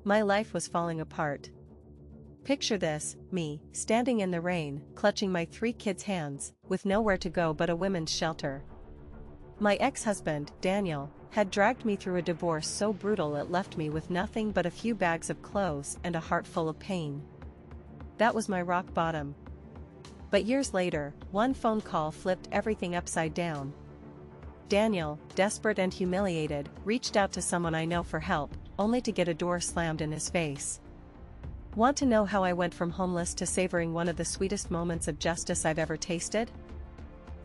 My life was falling apart. Picture this, me, standing in the rain, clutching my 3 kids' hands, with nowhere to go but a women's shelter. My ex-husband, Daniel, had dragged me through a divorce so brutal it left me with nothing but a few bags of clothes and a heart full of pain. That was my rock bottom. But years later, one phone call flipped everything upside down. Daniel, desperate and humiliated, reached out to someone I know for help, only to get a door slammed in his face. Want to know how I went from homeless to savoring one of the sweetest moments of justice I've ever tasted?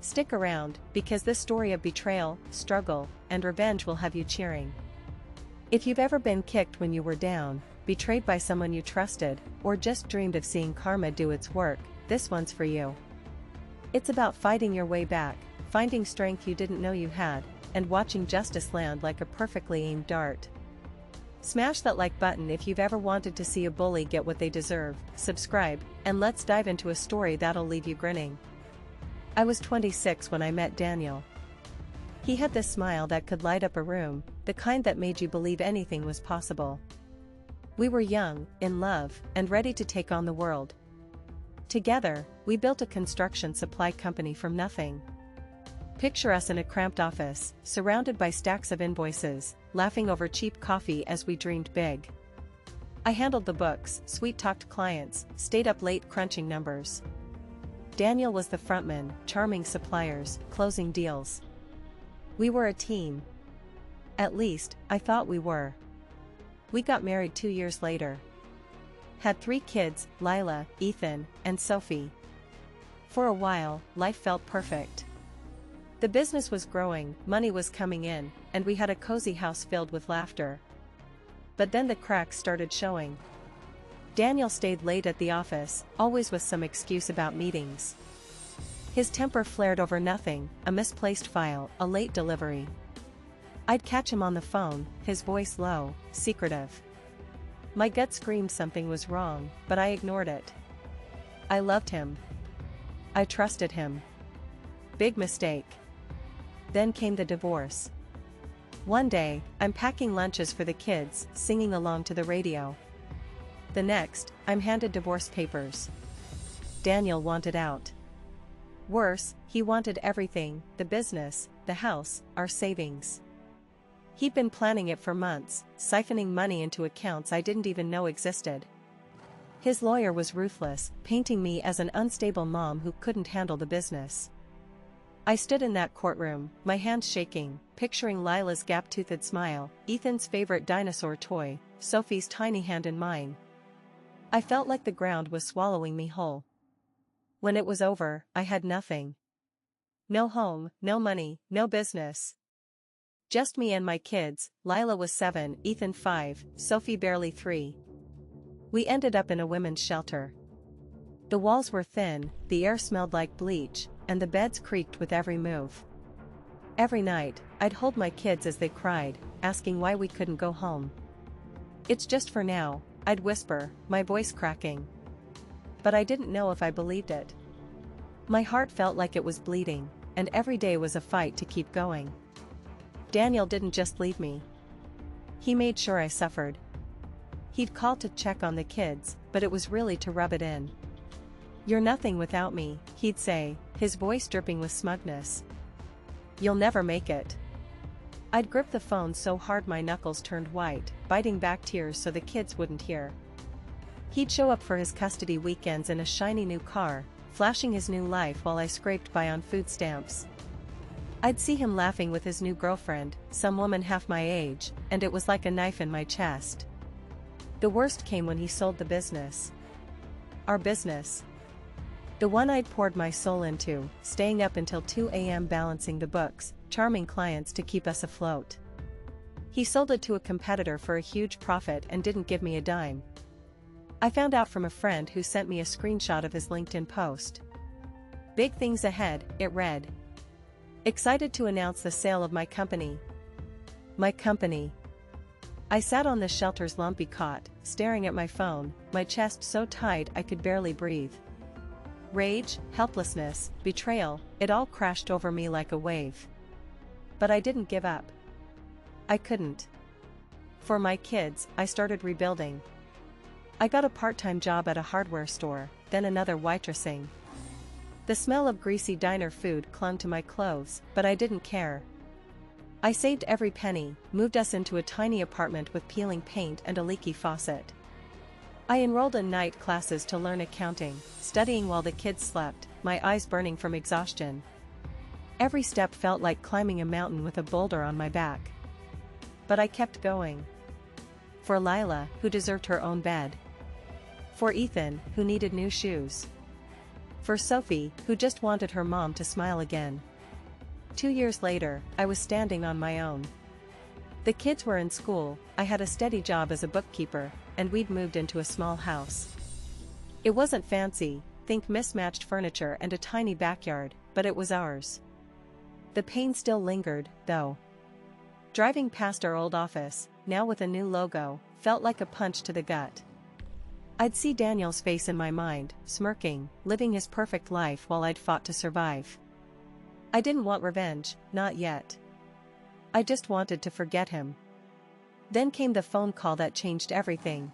Stick around, because this story of betrayal, struggle, and revenge will have you cheering. If you've ever been kicked when you were down, betrayed by someone you trusted, or just dreamed of seeing karma do its work, this one's for you. It's about fighting your way back, finding strength you didn't know you had, and watching justice land like a perfectly aimed dart. Smash that like button if you've ever wanted to see a bully get what they deserve, subscribe, and let's dive into a story that'll leave you grinning. I was 26 when I met Daniel. He had this smile that could light up a room, the kind that made you believe anything was possible. We were young, in love, and ready to take on the world. Together, we built a construction supply company from nothing. Picture us in a cramped office, surrounded by stacks of invoices, laughing over cheap coffee as we dreamed big. I handled the books, sweet-talked clients, stayed up late crunching numbers. Daniel was the frontman, charming suppliers, closing deals. We were a team. At least, I thought we were. We got married 2 years later. Had 3 kids, Lila, Ethan, and Sophie. For a while, life felt perfect. The business was growing, money was coming in, and we had a cozy house filled with laughter. But then the cracks started showing. Daniel stayed late at the office, always with some excuse about meetings. His temper flared over nothing, a misplaced file, a late delivery. I'd catch him on the phone, his voice low, secretive. My gut screamed something was wrong, but I ignored it. I loved him. I trusted him. Big mistake. Then came the divorce. One day, I'm packing lunches for the kids, singing along to the radio. The next, I'm handed divorce papers. Daniel wanted out. Worse, he wanted everything, the business, the house, our savings. He'd been planning it for months, siphoning money into accounts I didn't even know existed. His lawyer was ruthless, painting me as an unstable mom who couldn't handle the business. I stood in that courtroom, my hands shaking, picturing Lila's gap-toothed smile, Ethan's favorite dinosaur toy, Sophie's tiny hand in mine. I felt like the ground was swallowing me whole. When it was over, I had nothing. No home, no money, no business. Just me and my kids. Lila was 7, Ethan 5, Sophie barely 3. We ended up in a women's shelter. The walls were thin, the air smelled like bleach, and the beds creaked with every move. Every night, I'd hold my kids as they cried, asking why we couldn't go home. "It's just for now," I'd whisper, my voice cracking. But I didn't know if I believed it. My heart felt like it was bleeding, and every day was a fight to keep going. Daniel didn't just leave me. He made sure I suffered. He'd call to check on the kids, but it was really to rub it in. "You're nothing without me," he'd say, his voice dripping with smugness. "You'll never make it." I'd grip the phone so hard my knuckles turned white, biting back tears so the kids wouldn't hear. He'd show up for his custody weekends in a shiny new car, flashing his new life while I scraped by on food stamps. I'd see him laughing with his new girlfriend, some woman half my age, and it was like a knife in my chest. The worst came when he sold the business. Our business. The one I'd poured my soul into, staying up until 2 a.m. balancing the books, charming clients to keep us afloat. He sold it to a competitor for a huge profit and didn't give me a dime. I found out from a friend who sent me a screenshot of his LinkedIn post. "Big things ahead," it read. "Excited to announce the sale of my company." My company. I sat on the shelter's lumpy cot, staring at my phone, my chest so tight I could barely breathe. Rage, helplessness, betrayal, it all crashed over me like a wave. But I didn't give up. I couldn't. For my kids, I started rebuilding. I got a part-time job at a hardware store, then another waitressing. The smell of greasy diner food clung to my clothes, but I didn't care. I saved every penny, moved us into a tiny apartment with peeling paint and a leaky faucet. I enrolled in night classes to learn accounting, studying while the kids slept, my eyes burning from exhaustion. Every step felt like climbing a mountain with a boulder on my back. But I kept going. For Lila, who deserved her own bed. For Ethan, who needed new shoes. For Sophie, who just wanted her mom to smile again. 2 years later, I was standing on my own. The kids were in school, I had a steady job as a bookkeeper, and we'd moved into a small house. It wasn't fancy, think mismatched furniture and a tiny backyard, but it was ours. The pain still lingered, though. Driving past our old office, now with a new logo, felt like a punch to the gut. I'd see Daniel's face in my mind, smirking, living his perfect life while I'd fought to survive. I didn't want revenge, not yet. I just wanted to forget him. Then came the phone call that changed everything.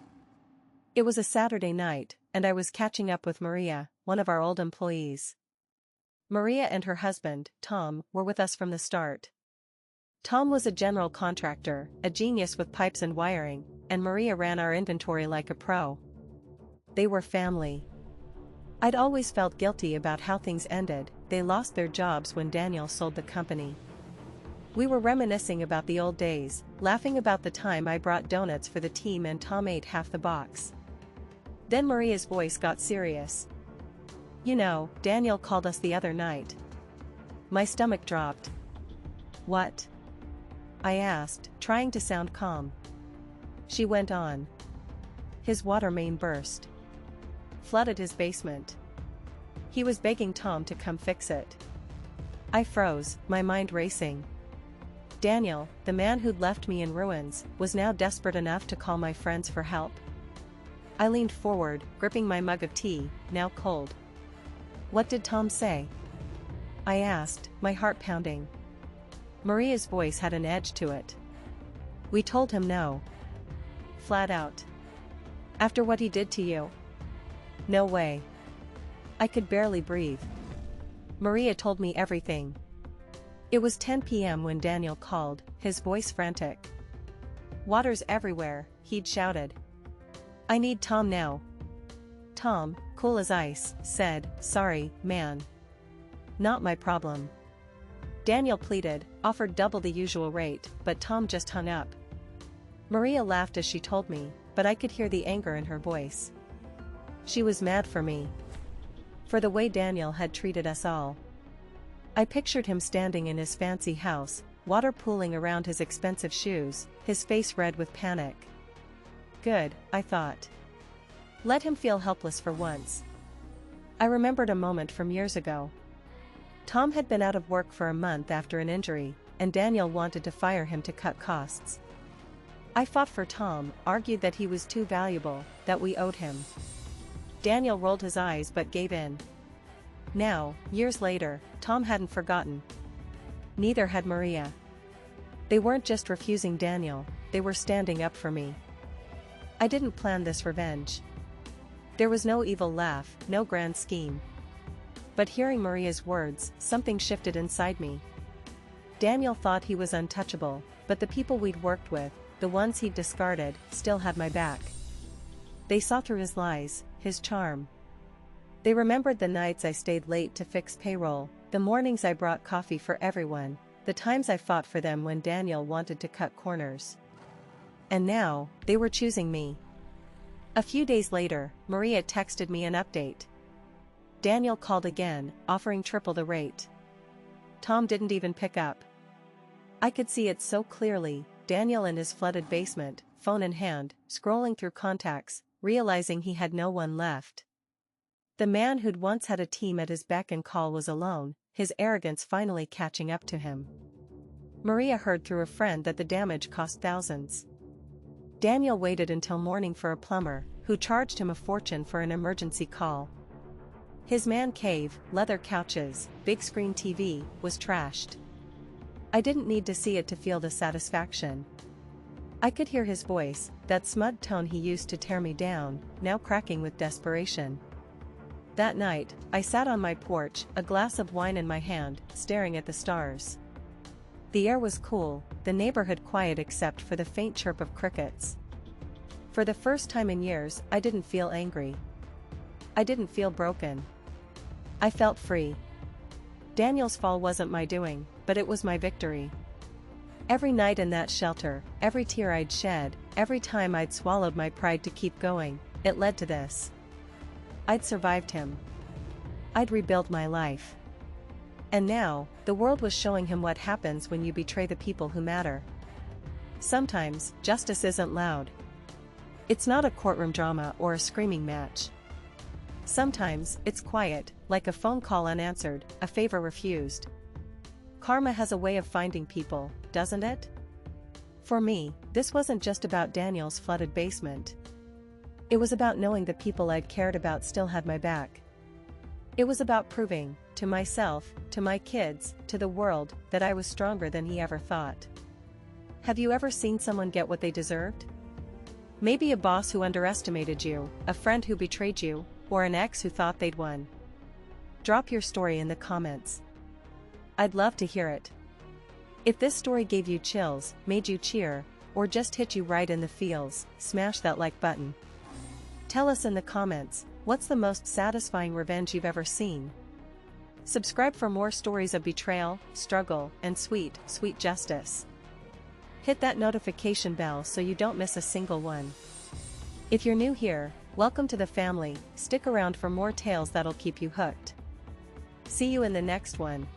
It was a Saturday night, and I was catching up with Maria, one of our old employees. Maria and her husband, Tom, were with us from the start. Tom was a general contractor, a genius with pipes and wiring, and Maria ran our inventory like a pro. They were family. I'd always felt guilty about how things ended. They lost their jobs when Daniel sold the company. We were reminiscing about the old days, laughing about the time I brought donuts for the team and Tom ate half the box. Then Maria's voice got serious. "You know, Daniel called us the other night." My stomach dropped. "What?" I asked, trying to sound calm. She went on. "His water main burst. Flooded his basement. He was begging Tom to come fix it." I froze, my mind racing. Daniel, the man who'd left me in ruins, was now desperate enough to call my friends for help. I leaned forward, gripping my mug of tea, now cold. "What did Tom say?" I asked, my heart pounding. Maria's voice had an edge to it. "We told him no. Flat out. After what he did to you." "No way." I could barely breathe. Maria told me everything. It was 10 p.m. when Daniel called, his voice frantic. "Water's everywhere," he'd shouted. "I need Tom now." Tom, cool as ice, said, "Sorry, man. Not my problem." Daniel pleaded, offered double the usual rate, but Tom just hung up. Maria laughed as she told me, but I could hear the anger in her voice. She was mad for me. For the way Daniel had treated us all. I pictured him standing in his fancy house, water pooling around his expensive shoes, his face red with panic. Good, I thought. Let him feel helpless for once. I remembered a moment from years ago. Tom had been out of work for a month after an injury, and Daniel wanted to fire him to cut costs. I fought for Tom, argued that he was too valuable, that we owed him. Daniel rolled his eyes but gave in. Now, years later, Tom hadn't forgotten. Neither had Maria. They weren't just refusing Daniel, they were standing up for me. I didn't plan this revenge. There was no evil laugh, no grand scheme. But hearing Maria's words, something shifted inside me. Daniel thought he was untouchable, but the people we'd worked with, the ones he'd discarded, still had my back. They saw through his lies, his charm. They remembered the nights I stayed late to fix payroll, the mornings I brought coffee for everyone, the times I fought for them when Daniel wanted to cut corners. And now, they were choosing me. A few days later, Maria texted me an update. Daniel called again, offering triple the rate. Tom didn't even pick up. I could see it so clearly, Daniel in his flooded basement, phone in hand, scrolling through contacts, realizing he had no one left. The man who'd once had a team at his beck and call was alone, his arrogance finally catching up to him. Maria heard through a friend that the damage cost thousands. Daniel waited until morning for a plumber, who charged him a fortune for an emergency call. His man cave, leather couches, big screen TV, was trashed. I didn't need to see it to feel the satisfaction. I could hear his voice, that smug tone he used to tear me down, now cracking with desperation. That night, I sat on my porch, a glass of wine in my hand, staring at the stars. The air was cool, the neighborhood quiet except for the faint chirp of crickets. For the first time in years, I didn't feel angry. I didn't feel broken. I felt free. Daniel's fall wasn't my doing, but it was my victory. Every night in that shelter, every tear I'd shed, every time I'd swallowed my pride to keep going, it led to this. I'd survived him. I'd rebuilt my life. And now, the world was showing him what happens when you betray the people who matter. Sometimes, justice isn't loud. It's not a courtroom drama or a screaming match. Sometimes, it's quiet, like a phone call unanswered, a favor refused. Karma has a way of finding people, doesn't it? For me, this wasn't just about Daniel's flooded basement. It was about knowing the people I'd cared about still had my back. It was about proving, to myself, to my kids, to the world, that I was stronger than he ever thought. Have you ever seen someone get what they deserved? Maybe a boss who underestimated you, a friend who betrayed you, or an ex who thought they'd won. Drop your story in the comments. I'd love to hear it. If this story gave you chills, made you cheer, or just hit you right in the feels, smash that like button. Tell us in the comments, what's the most satisfying revenge you've ever seen? Subscribe for more stories of betrayal, struggle, and sweet, sweet justice. Hit that notification bell so you don't miss a single one. If you're new here, welcome to the family, stick around for more tales that'll keep you hooked. See you in the next one.